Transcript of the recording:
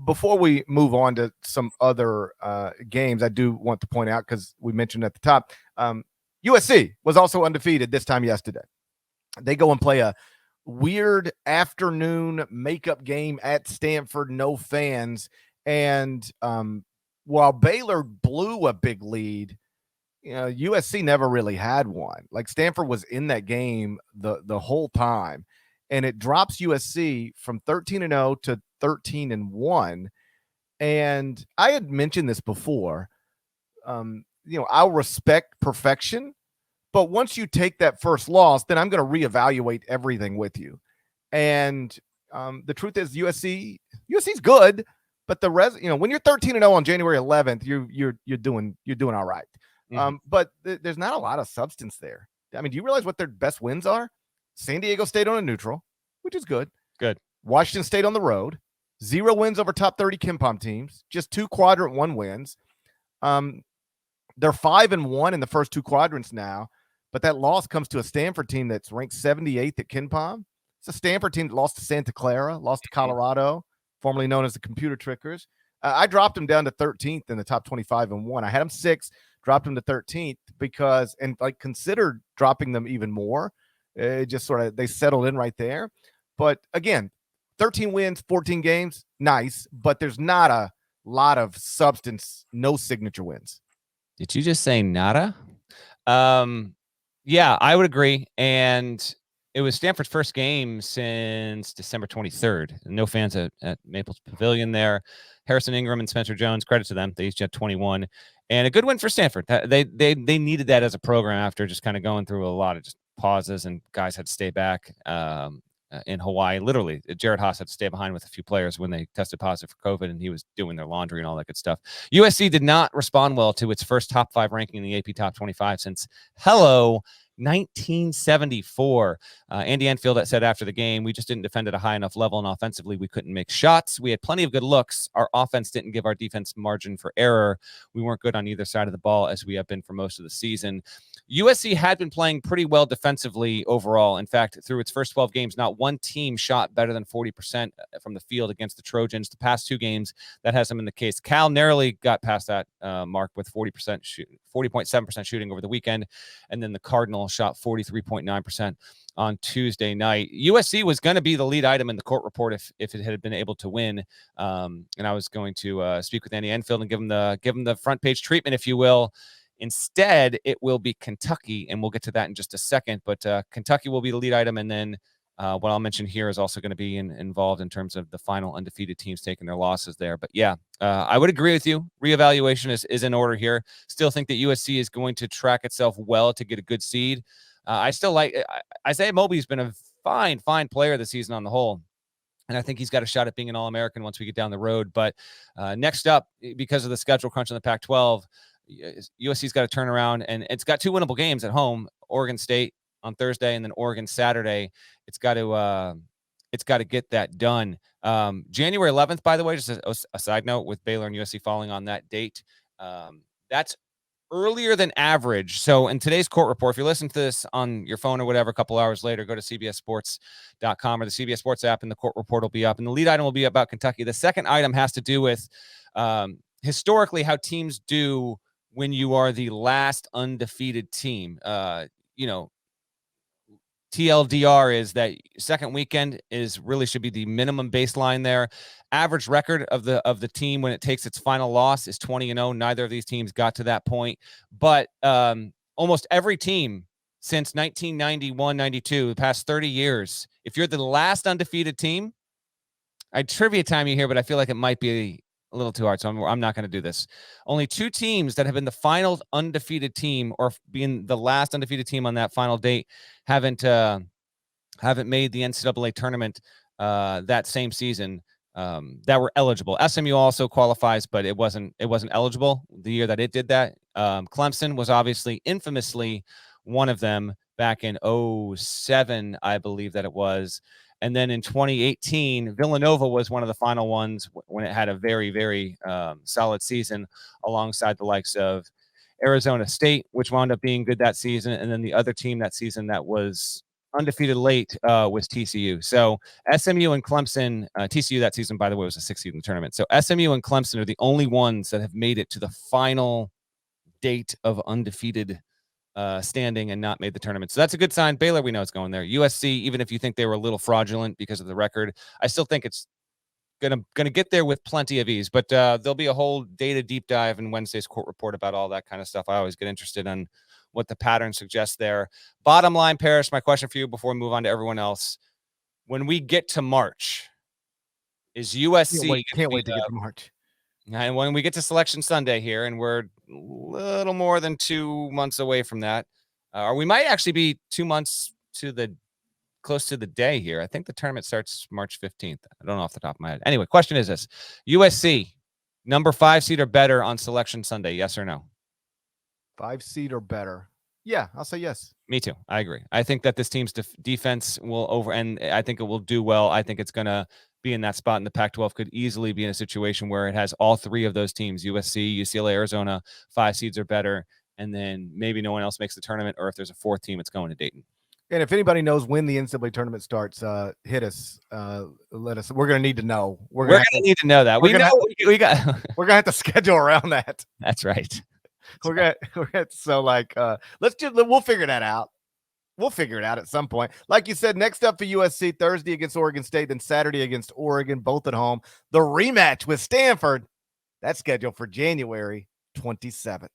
Before we move on to some other games, I do want to point out, because we mentioned at the top, USC was also undefeated this time yesterday. They go and play a weird afternoon makeup game at Stanford, no fans. And while Baylor blew a big lead, USC never really had one. Like, Stanford was in that game the whole time, and it drops USC from 13-0 to 13-1. And I had mentioned this before. I'll respect perfection, but once you take that first loss, then I'm going to reevaluate everything with you. And the truth is, USC's good, but when you're 13-0 on January 11th, you're doing all right. Mm-hmm. But there's not a lot of substance there. I mean, do you realize what their best wins are? San Diego State on a neutral, which is good. Good. Washington State on the road. 0 wins over top 30 KenPom teams. Just 2 quadrant 1 wins. They're 5-1 in the first 2 quadrants now, but that loss comes to a Stanford team that's ranked 78th at KenPom. It's a Stanford team that lost to Santa Clara, lost to Colorado, formerly known as the Computer Trickers. I dropped them down to 13th in the top 25-1. I had them 6th, dropped them to 13th because, and considered dropping them even more. It just sort of, they settled in right there. But again, 13 wins, 14 games, nice, but there's not a lot of substance, no signature wins. Did you just say nada? Yeah, I would agree. And it was Stanford's first game since December 23rd. No fans at Maples Pavilion there. Harrison Ingram and Spencer Jones, credit to them. They each had 21. And a good win for Stanford. They needed that as a program after just kind of going through a lot of just pauses, and guys had to stay back in Hawaii. Literally, Jared Haas had to stay behind with a few players when they tested positive for COVID, and he was doing their laundry and all that good stuff. USC did not respond well to its first top 5 ranking in the AP Top 25 since 1974. Andy Enfield said after the game, "We just didn't defend at a high enough level, and offensively we couldn't make shots. We had plenty of good looks. Our offense didn't give our defense margin for error. We weren't good on either side of the ball, as we have been for most of the season." USC had been playing pretty well defensively overall. In fact, through its first 12 games, not one team shot better than 40% from the field against the Trojans. The past 2 games, that hasn't been the case. Cal narrowly got past that mark with 40.7% shooting over the weekend. And then the Cardinal shot 43.9% on Tuesday night. USC was going to be the lead item in the court report if it had been able to win. And I was going to speak with Andy Enfield and give him the front page treatment, if you will. Instead, it will be Kentucky, and we'll get to that in just a second. But Kentucky will be the lead item, and then what I'll mention here is also going to be involved in terms of the final undefeated teams taking their losses there. But yeah, I would agree with you. Reevaluation is in order here. Still think that USC is going to track itself well to get a good seed. I still like Isaiah Mobley's been a fine player this season on the whole. And I think he's got a shot at being an All-American once we get down the road. But next up, because of the schedule crunch in the Pac-12, USC's got to turn around, and it's got 2 winnable games at home: Oregon State on Thursday and then Oregon Saturday. It's got to get that done. January 11th, by the way, just a side note, with Baylor and USC falling on that date. That's earlier than average. So in today's court report, if you listen to this on your phone or whatever, a couple hours later, go to cbssports.com or the CBS Sports app, and the court report will be up. And the lead item will be about Kentucky. The second item has to do with historically how teams do when you are the last undefeated team. TLDR is that second weekend should be the minimum baseline there. Average record of the team when it takes its final loss is 20-0. Neither of these teams got to that point, but almost every team since 1991-92, the past 30 years, if you're the last undefeated team, I'd trivia time you here, but I feel like it might be a little too hard, so I'm not going to do this. Only 2 teams that have been the final undefeated team, or being the last undefeated team on that final date, haven't made the NCAA tournament that same season that were eligible. SMU also qualifies, but it wasn't eligible the year that it did that. Clemson was obviously infamously one of them back in 2007, I believe that it was. And then in 2018, Villanova was one of the final ones when it had a very, very solid season alongside the likes of Arizona State, which wound up being good that season. And then the other team that season that was undefeated late was TCU. So SMU and Clemson, TCU that season, by the way, was a 6th seed in the tournament. So SMU and Clemson are the only ones that have made it to the final date of undefeated standing and not made the tournament. So that's a good sign. Baylor, we know it's going there. USC, even if you think they were a little fraudulent because of the record, I still think it's gonna get there with plenty of ease. But there'll be a whole data deep dive in Wednesday's court report about all that kind of stuff. I always get interested in what the pattern suggests there. Bottom line, Parrish, my question for you before we move on to everyone else. When we get to March, is USC can't wait to get to March. And when we get to Selection Sunday here, and we're a little more than 2 months away from that, or we might actually be 2 months close to the day here. I think the tournament starts March 15th. I don't know off the top of my head. Anyway, question is this: USC, number 5 seed or better on Selection Sunday, yes or no? 5 seed or better. Yeah, I'll say yes. Me too. I agree. I think that this team's defense will and I think it will do well. I think it's going to be in that spot in the Pac-12, could easily be in a situation where it has all 3 of those teams, USC, UCLA, Arizona, 5 seeds or better, and then maybe no one else makes the tournament, or if there's a 4th team, it's going to Dayton. And if anybody knows when the NCAA tournament starts, hit us. Let us. We're going to need to know. We're going to need to know that. We got. We're going to have to schedule around that. That's right. We're gonna so like we'll figure that out. We'll figure it out at some point. Like you said, next up for USC, Thursday against Oregon State, then Saturday against Oregon, both at home. The rematch with Stanford, that's scheduled for January 27th.